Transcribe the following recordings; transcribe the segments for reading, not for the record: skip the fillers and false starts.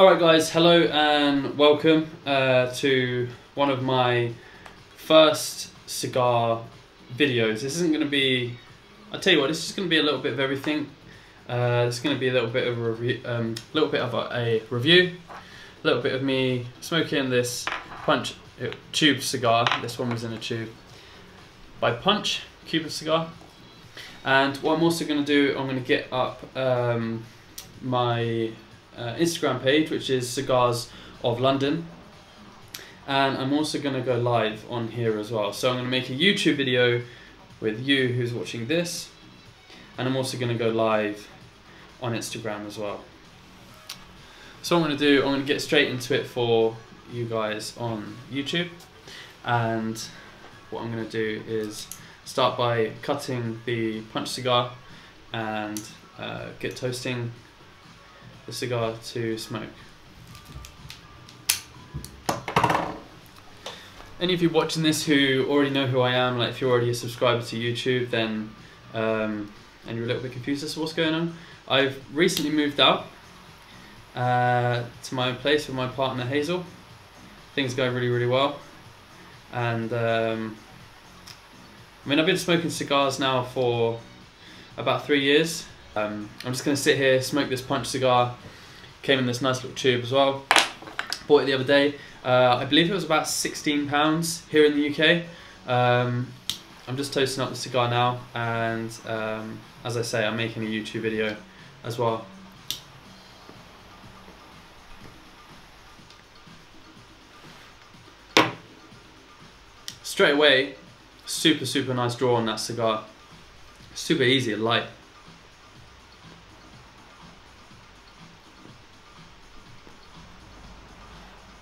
Alright guys, hello and welcome to one of my first cigar videos. This isn't going to be, I'll tell you what, this is going to be a little bit of everything. It's going to be a little bit of a review, a little bit of me smoking this Punch tube cigar. This one was in a tube by Punch, Cuban cigar. And what I'm also going to do, I'm going to get up my Instagram page, which is Cigars of London, and I'm also going to go live on here as well. So I'm going to make a YouTube video with you who's watching this, and I'm also going to go live on Instagram as well. So what I'm going to do, I'm going to get straight into it for you guys on YouTube, and what I'm going to do is start by cutting the Punch cigar and get toasting the cigar to smoke. Any of you watching this who already know who I am, like if you're already a subscriber to YouTube, then and you're a little bit confused as to what's going on, I've recently moved out to my own place with my partner Hazel. Things go really well, and I mean, I've been smoking cigars now for about 3 years. I'm just going to sit here, smoke this Punch cigar. Came in this nice little tube as well. Bought it the other day. I believe it was about £16 here in the UK. I'm just toasting up the cigar now, and as I say, I'm making a YouTube video as well. Straight away, super nice draw on that cigar. Super easy and light.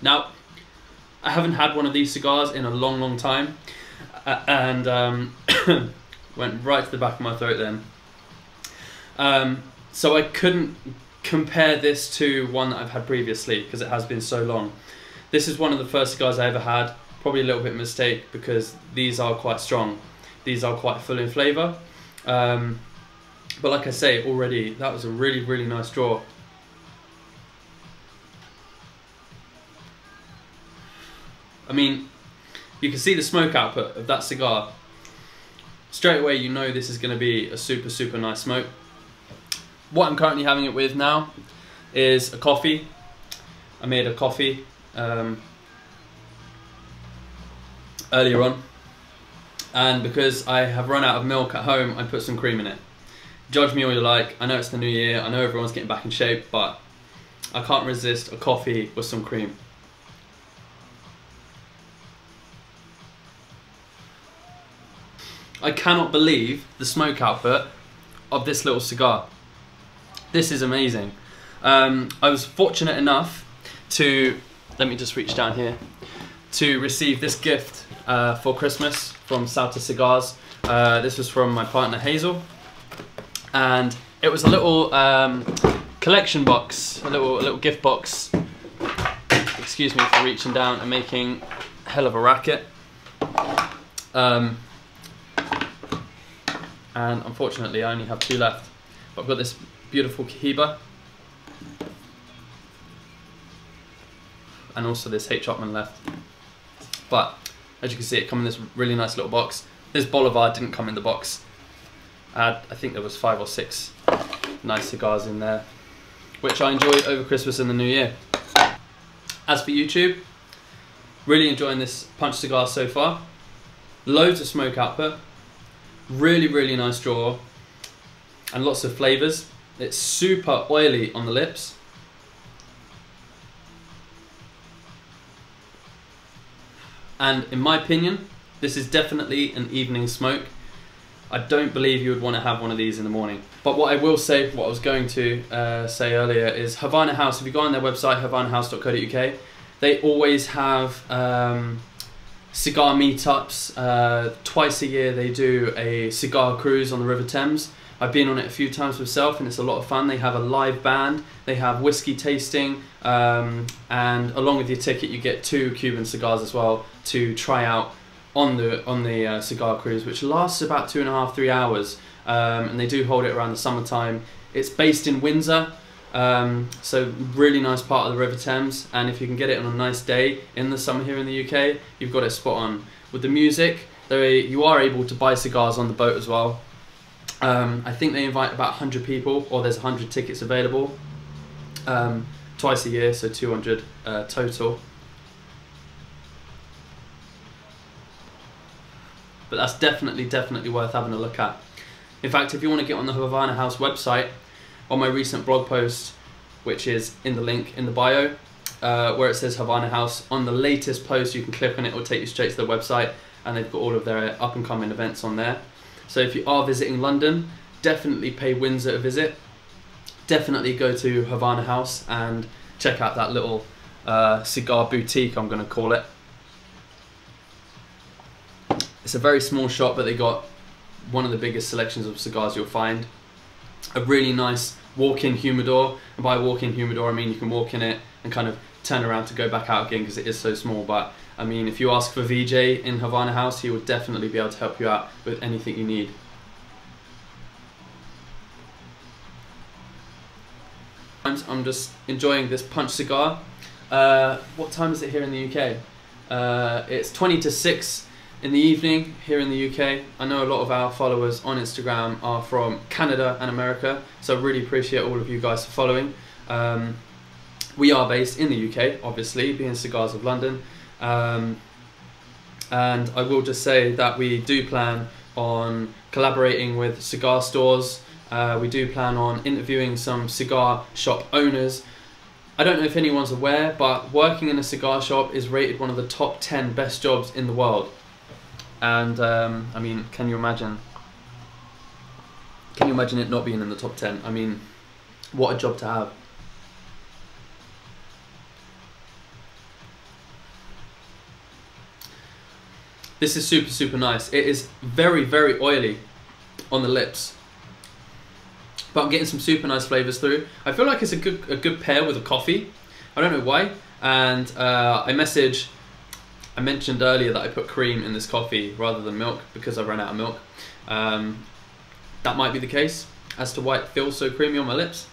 Now, I haven't had one of these cigars in a long time, and went right to the back of my throat then. So I couldn't compare this to one that I've had previously because it has been so long. This is one of the first cigars I ever had. Probably a little bit of a mistake because these are quite strong. These are quite full in flavour. But like I say, already that was a really nice draw. I mean, you can see the smoke output of that cigar. Straight away you know this is going to be a super nice smoke. What I'm currently having it with now is a coffee. I made a coffee earlier on, and because I have run out of milk at home, I put some cream in it. Judge me all you like, I know it's the new year, I know everyone's getting back in shape, but I can't resist a coffee with some cream. I cannot believe the smoke output of this little cigar. This is amazing. I was fortunate enough to, let me just reach down here, to receive this gift for Christmas from Salta Cigars. This was from my partner Hazel, and it was a little collection box, a little gift box. Excuse me for reaching down and making a hell of a racket. And unfortunately I only have 2 left. But I've got this beautiful Cohiba, and also this H. Upmann left. But as you can see, it comes in this really nice little box. This Bolivar didn't come in the box. I think there was 5 or 6 nice cigars in there, which I enjoyed over Christmas and the New Year. As for YouTube, really enjoying this Punch cigar so far. Loads of smoke output. Really nice draw, and lots of flavours. It's super oily on the lips. And in my opinion, this is definitely an evening smoke. I don't believe you would want to have one of these in the morning. But what I will say, what I was going to say earlier, is Havana House. If you go on their website, havanahouse.co.uk, they always have cigar meetups. Twice a year they do a cigar cruise on the River Thames. I've been on it a few times myself, and it's a lot of fun. They have a live band, they have whiskey tasting, and along with your ticket you get 2 Cuban cigars as well to try out on the cigar cruise, which lasts about 2.5–3 hours, and they do hold it around the summertime. It's based in Windsor, So really nice part of the River Thames, and if you can get it on a nice day in the summer here in the UK, you've got it spot on. With the music, you are able to buy cigars on the boat as well. I think they invite about 100 people, or there's 100 tickets available twice a year, so 200 total. But that's definitely worth having a look at. In fact, if you want to get on the Havana House website, on my recent blog post, which is in the link in the bio, where it says Havana House, on the latest post you can click on it, it will take you straight to their website, and they've got all of their up and coming events on there. So if you are visiting London, definitely pay Windsor a visit. Definitely go to Havana House and check out that little cigar boutique, I'm going to call it. It's a very small shop, but they got one of the biggest selections of cigars you'll find. A really nice walk-in humidor, and by walk-in humidor I mean you can walk in it and kind of turn around to go back out again because it is so small. But I mean, if you ask for VJ in Havana House, he will definitely be able to help you out with anything you need. I'm just enjoying this punch cigar. What time is it here in the UK? It's 20 to 6 in the evening here in the UK. I know a lot of our followers on Instagram are from Canada and America, so I really appreciate all of you guys for following. We are based in the UK, obviously, being Cigars of London. And I will just say that we do plan on collaborating with cigar stores. We do plan on interviewing some cigar shop owners. I don't know if anyone's aware, but working in a cigar shop is rated one of the top 10 best jobs in the world. And I mean, can you imagine it not being in the top 10? I mean, what a job to have. This is super nice. It is very oily on the lips, but I'm getting some super nice flavors through. I feel like it's a good pair with a coffee. I don't know why. And I mentioned earlier that I put cream in this coffee rather than milk because I ran out of milk. That might be the case as to why it feels so creamy on my lips.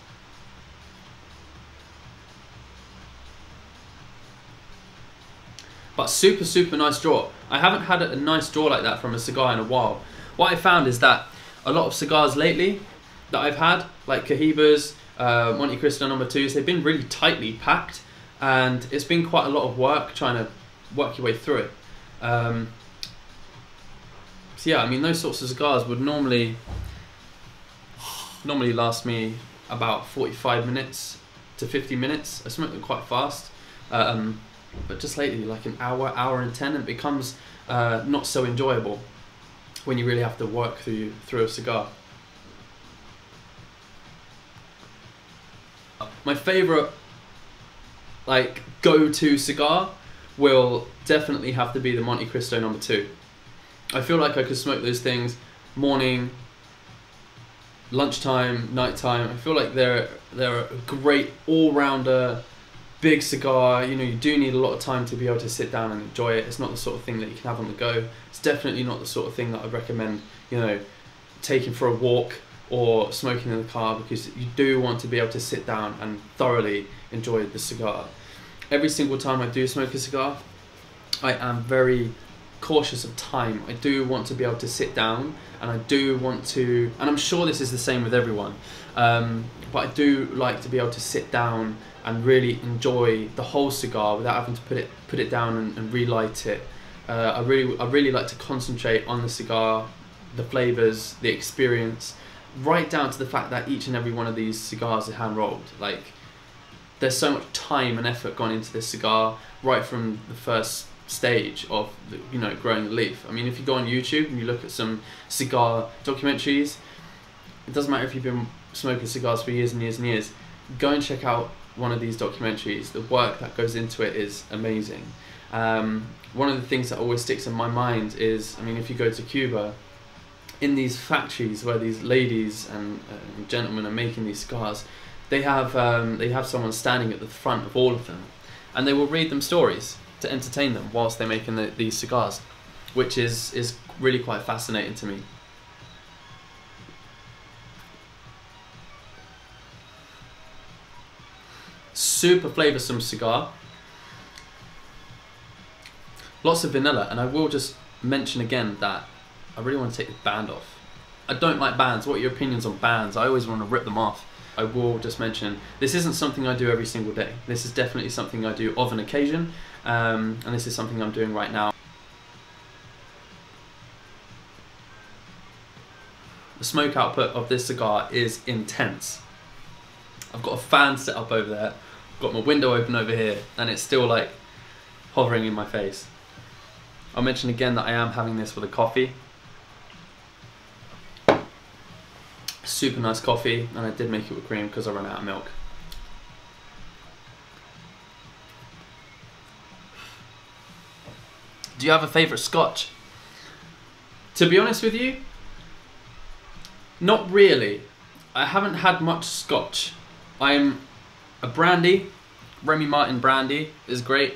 But super nice draw. I haven't had a nice draw like that from a cigar in a while. What I found is that a lot of cigars lately that I've had, like Cohibas, Monte Cristo No. 2s, they've been really tightly packed, and it's been quite a lot of work trying to work your way through it. So yeah, I mean, those sorts of cigars would normally last me about 45 minutes to 50 minutes. I smoke them quite fast, but just lately, like an hour and 10, it becomes not so enjoyable when you really have to work through a cigar. My favorite like go-to cigar will definitely have to be the Monte Cristo No. 2. I feel like I could smoke those things morning, lunchtime, nighttime. I feel like they're a great all-rounder, big cigar. You know, you do need a lot of time to be able to sit down and enjoy it. It's not the sort of thing that you can have on the go. It's definitely not the sort of thing that I'd recommend, you know, taking for a walk or smoking in the car, because you do want to be able to sit down and thoroughly enjoy the cigar. Every single time I do smoke a cigar, I am very cautious of time. I do want to be able to sit down, and I do want to, and I'm sure this is the same with everyone, but I do like to be able to sit down and really enjoy the whole cigar without having to put it down and relight it. I really like to concentrate on the cigar, the flavors, the experience, right down to the fact that each and every one of these cigars is hand rolled. Like, there's so much time and effort gone into this cigar right from the first stage of the, you know, growing the leaf. I mean, if you go on YouTube and you look at some cigar documentaries, it doesn't matter if you've been smoking cigars for years and years and years, go and check out one of these documentaries. The work that goes into it is amazing. One of the things that always sticks in my mind is, I mean, if you go to Cuba, in these factories where these ladies and gentlemen are making these cigars, they have someone standing at the front of all of them, and they will read them stories to entertain them whilst they're making these cigars, which is really quite fascinating to me. Super flavoursome cigar. Lots of vanilla, and I will just mention again that I really want to take the band off. I don't like bands. What are your opinions on bands? I always want to rip them off. I will just mention, this isn't something I do every single day. This is definitely something I do of an occasion, and this is something I'm doing right now. The smoke output of this cigar is intense. I've got a fan set up over there, got my window open over here, and it's still like hovering in my face. I'll mention again that I am having this with a coffee. Super nice coffee, and I did make it with cream because I ran out of milk. Do you have a favourite scotch? To be honest with you, not really. I haven't had much scotch. I'm a brandy. Remy Martin brandy is great.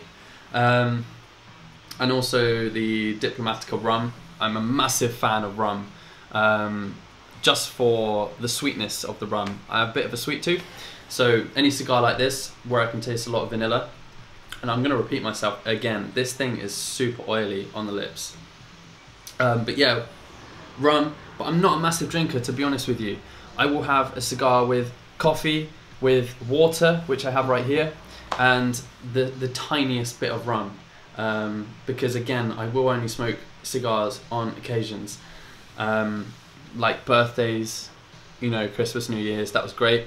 And also the Diplomatica rum. I'm a massive fan of rum. Just for the sweetness of the rum. I have a bit of a sweet tooth. So any cigar like this, where I can taste a lot of vanilla, and I'm going to repeat myself again, this thing is super oily on the lips. But yeah, rum. But I'm not a massive drinker, to be honest with you. I will have a cigar with coffee, with water, which I have right here, and the tiniest bit of rum. Because again, I will only smoke cigars on occasions. Like birthdays, you know, Christmas, New Year's, that was great,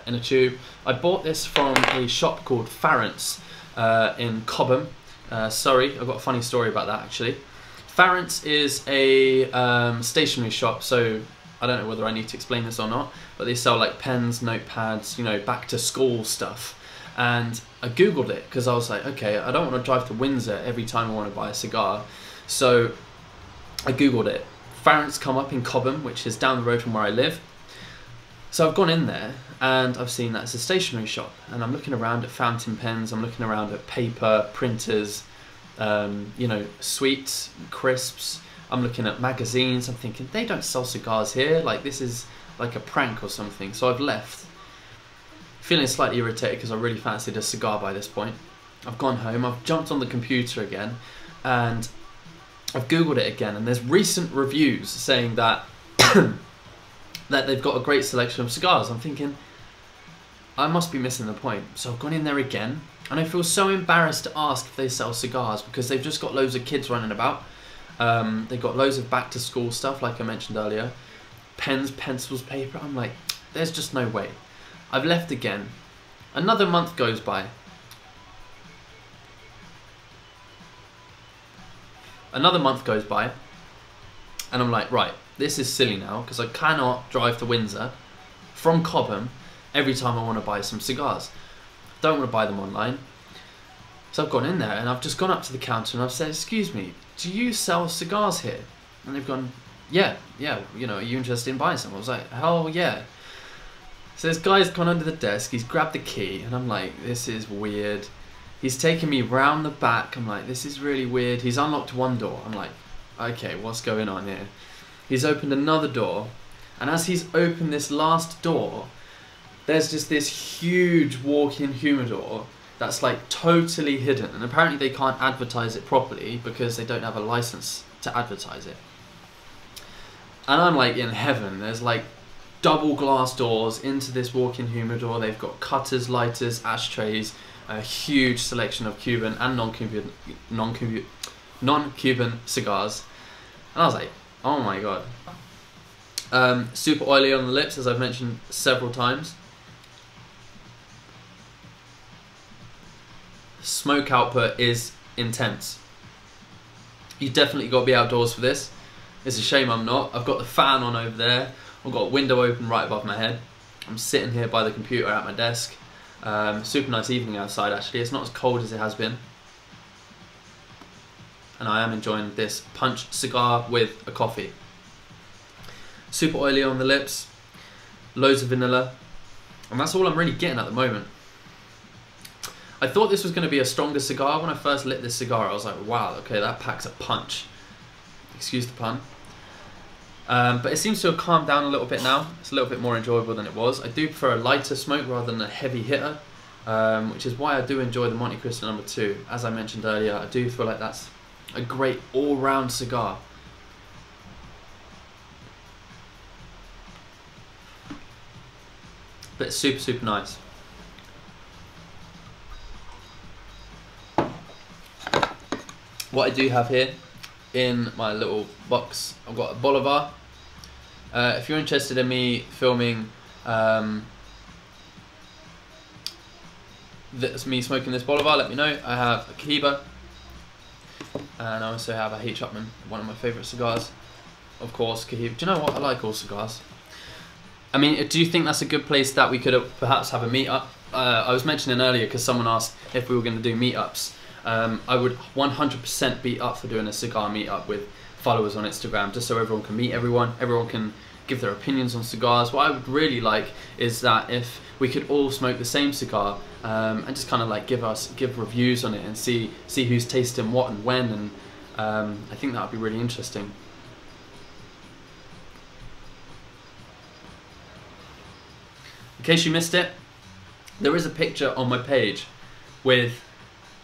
in a tube. I bought this from a shop called Farrant's in Cobham, Surrey. I've got a funny story about that actually. Farrant's is a stationery shop, so I don't know whether I need to explain this or not, but they sell like pens, notepads, you know, back to school stuff. And I googled it because I was like, okay, I don't want to drive to Windsor every time I want to buy a cigar, so I googled it. Farrant's come up in Cobham, which is down the road from where I live. So I've gone in there and I've seen that it's a stationery shop, and I'm looking around at fountain pens, I'm looking around at paper, printers, you know, sweets, crisps. I'm looking at magazines. I'm thinking, they don't sell cigars here. Like, this is like a prank or something. So I've left, feeling slightly irritated because I really fancied a cigar by this point. I've gone home, I've jumped on the computer again, and I've googled it again, and there's recent reviews saying that that they've got a great selection of cigars. I'm thinking, I must be missing the point. So I've gone in there again, and I feel so embarrassed to ask if they sell cigars because they've just got loads of kids running about. They've got loads of back to school stuff, like I mentioned earlier. Pens, pencils, paper. I'm like, there's just no way. I've left again. Another month goes by. Another month goes by, and I'm like, right, this is silly now, because I cannot drive to Windsor from Cobham every time I want to buy some cigars. Don't want to buy them online. So I've gone in there, and I've just gone up to the counter, and I've said, excuse me, do you sell cigars here? And they've gone, yeah, you know, are you interested in buying some? I was like, hell yeah. So this guy's gone under the desk, he's grabbed the key, and I'm like, this is weird. He's taken me round the back. I'm like, this is really weird. He's unlocked one door. I'm like, okay, what's going on here? He's opened another door, and as he's opened this last door, there's just this huge walk-in humidor that's like totally hidden, and apparently they can't advertise it properly because they don't have a license to advertise it. And I'm like in heaven. There's like double glass doors into this walk-in humidor. They've got cutters, lighters, ashtrays, a huge selection of Cuban and non-Cuban cigars, and I was like, oh my god. Super oily on the lips, as I've mentioned several times. Smoke output is intense. You definitely got to be outdoors for this. It's a shame I'm not. I've got the fan on over there. I've got a window open right above my head. I'm sitting here by the computer at my desk. Super nice evening outside actually. It's not as cold as it has been. And I am enjoying this punch cigar with a coffee. Super oily on the lips. Loads of vanilla. And that's all I'm really getting at the moment. I thought this was going to be a stronger cigar. When I first lit this cigar, I was like, wow, okay, that packs a punch. Excuse the pun. But it seems to have calmed down a little bit now. It's a little bit more enjoyable than it was. I do prefer a lighter smoke rather than a heavy hitter. which is why I do enjoy the Monte Cristo number 2. As I mentioned earlier, I do feel like that's a great all-round cigar. But it's super, super nice. What I do have here in my little box, I've got a Bolivar. If you're interested in me filming me smoking this Bolivar, let me know. I have a Cohiba, and I also have a H. Upmann, one of my favourite cigars. Of course, Cohiba. Do you know what? I like all cigars. I mean, do you think that's a good place that we could perhaps have a meetup? I was mentioning earlier because someone asked if we were going to do meetups. I would 100% be up for doing a cigar meetup with followers on Instagram, just so everyone can meet everyone. Everyone can give their opinions on cigars. What I would really like is that if we could all smoke the same cigar and just kind of like give reviews on it and see who's tasting what and when, and I think that would be really interesting. In case you missed it, there is a picture on my page with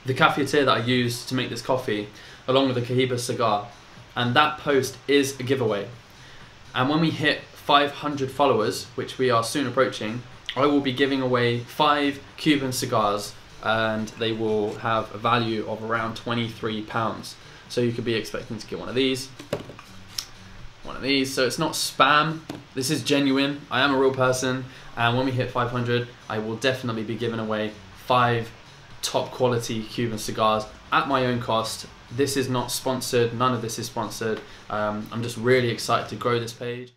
the cafetiere that I used to make this coffee, along with the Cohiba cigar, and that post is a giveaway. And when we hit 500 followers, which we are soon approaching, I will be giving away 5 Cuban cigars, and they will have a value of around £23. So you could be expecting to get one of these, so it's not spam, this is genuine. I am a real person, and when we hit 500, I will definitely be giving away 5 top quality Cuban cigars at my own cost. This is not sponsored, none of this is sponsored. I'm just really excited to grow this page.